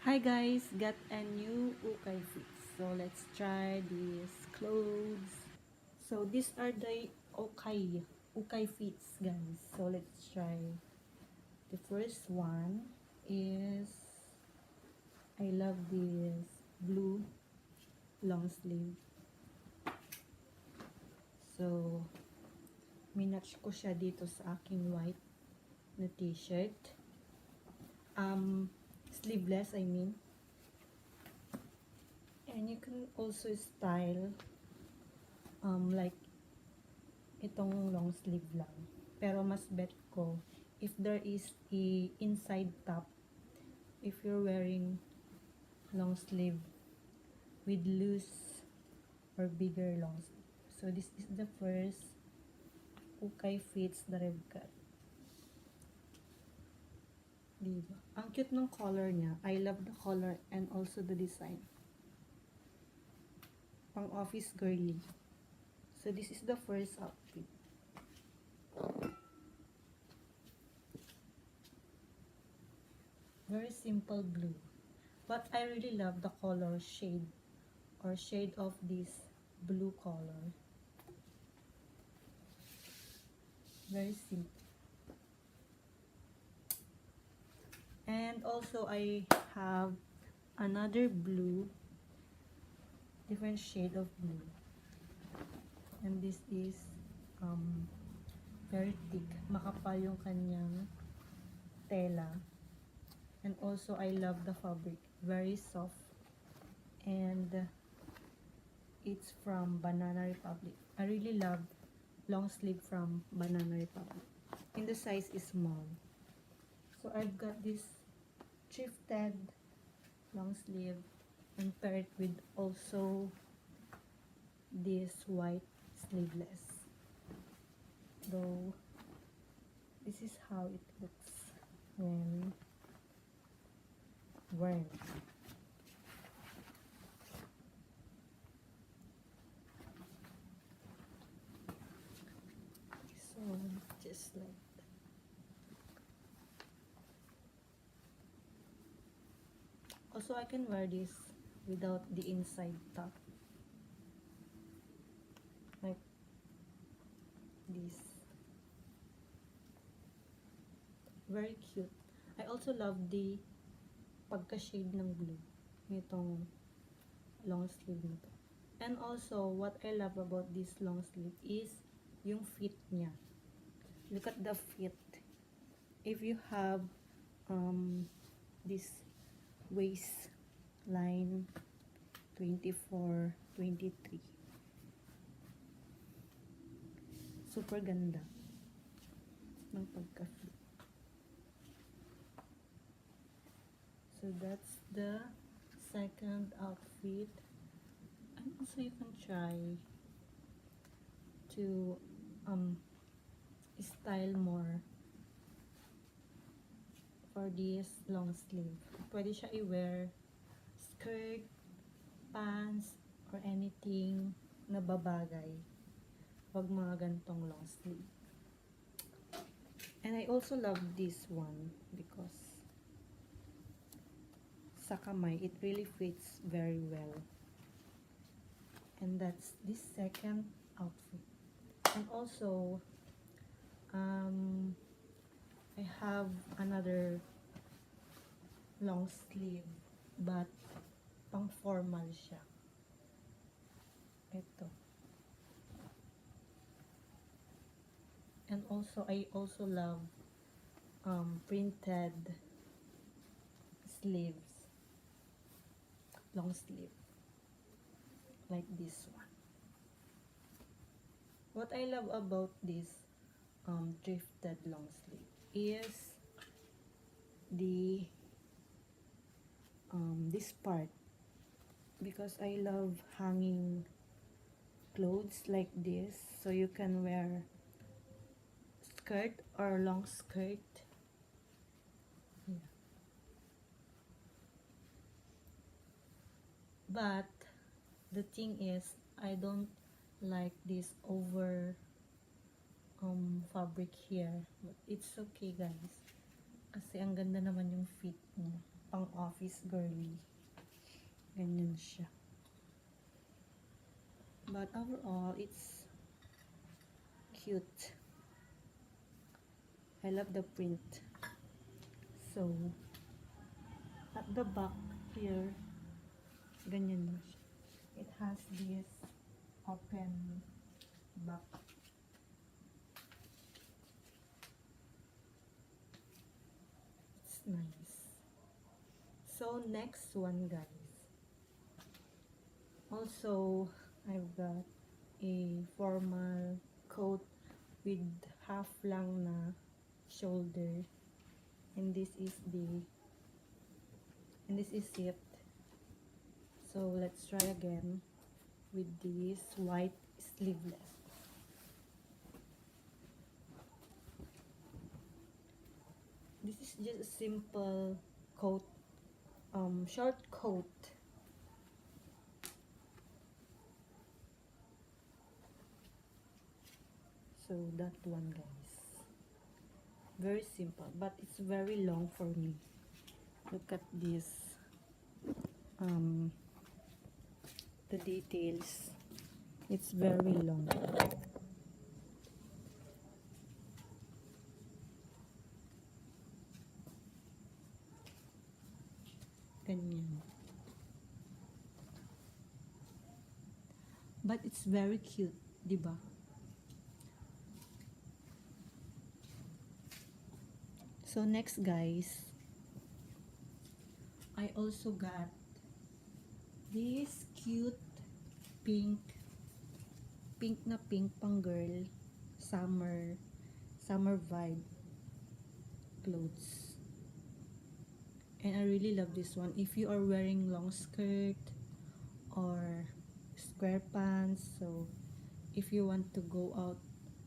Hi guys, got a new ukay fits. So let's try these clothes. So these are the ukay fits guys. So let's try. The first one is I love this blue long sleeve. So minatch ko siya dito sa aking white na t-shirt. Sleeveless I mean. And you can also style like itong long sleeve lang. Pero mas bet ko if there is a inside top, if you're wearing long sleeve with loose or bigger long sleeve. So this is the first ukay fits that I've got. Diba? Ang cute ng color niya. I love the color and also the design. Pang office girly. So this is the first outfit. Very simple blue. But I really love the color shade or shade of this blue color. Very simple. And also I have another blue, different shade of blue. And this is very thick. Makapal yung kanyang tela. And also I love the fabric. Very soft. And it's from Banana Republic. I really love long sleeve from Banana Republic. And the size is small. So I've got this thrifted long sleeve and paired with also this white sleeveless. Though this is how it looks when worn. So just like that. Also I can wear this without the inside top. Like this. Very cute. I also love the pagka-shade ng blue nitong long sleeve nito. And also, what I love about this long sleeve is yung fit niya. Look at the fit. If you have this waistline 24, 23. Super ganda ng pagka-fit. So that's the second outfit. And also you can try to style more for this long sleeve. Pwede siya i-wear skirt, pants, or anything na babagay pag mga gantong long sleeve. And I also love this one because sa kamay, it really fits very well. And that's this second outfit. And also, I have another long sleeve but pang formal siya. Ito. And also, I also love printed sleeves. Long sleeve. Like this one. What I love about this thrifted long sleeve is the this part, because I love hanging clothes like this, so you can wear skirt or long skirt. Yeah. But the thing is, I don't like this over fabric here, but it's okay guys kasi ang ganda naman yung fit niya. pang office girly. Ganyan siya. But overall, it's cute. I love the print. So, at the back here, ganyan na siya. It has this open back. It's nice. So, next one, guys. Also, I've got a formal coat with half lang na shoulder. And this is it. So, let's try again with this white sleeveless. This is just a simple coat, short coat. So that one, guys, very simple, but it's very long for me. Look at this, the details. It's very long. Ganyan. But it's very cute, diba? So next, guys, I also got this cute pink na pink pang girl summer vibe clothes. And I really love this one. If you are wearing long skirt or square pants, so if you want to go out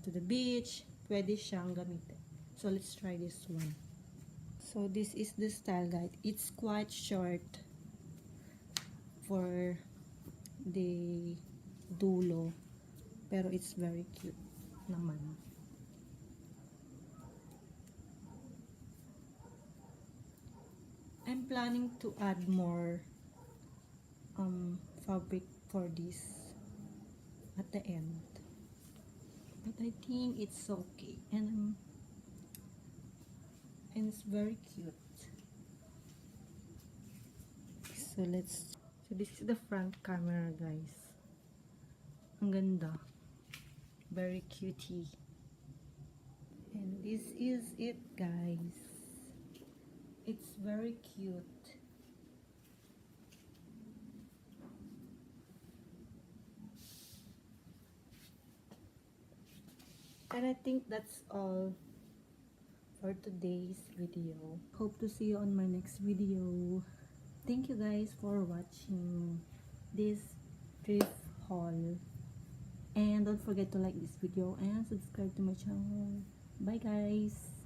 to the beach, pwede siyang gamitin. So let's try this one. So this is the style guide. It's quite short for the dulo, pero it's very cute naman. I'm planning to add more fabric for this at the end, but I think it's okay, and it's very cute. So this is the front camera, guys. Ang ganda, very cutie. And this is it, guys. It's very cute. And I think that's all for today's video. Hope to see you on my next video. Thank you guys for watching this thrift haul. And don't forget to like this video and subscribe to my channel. Bye guys.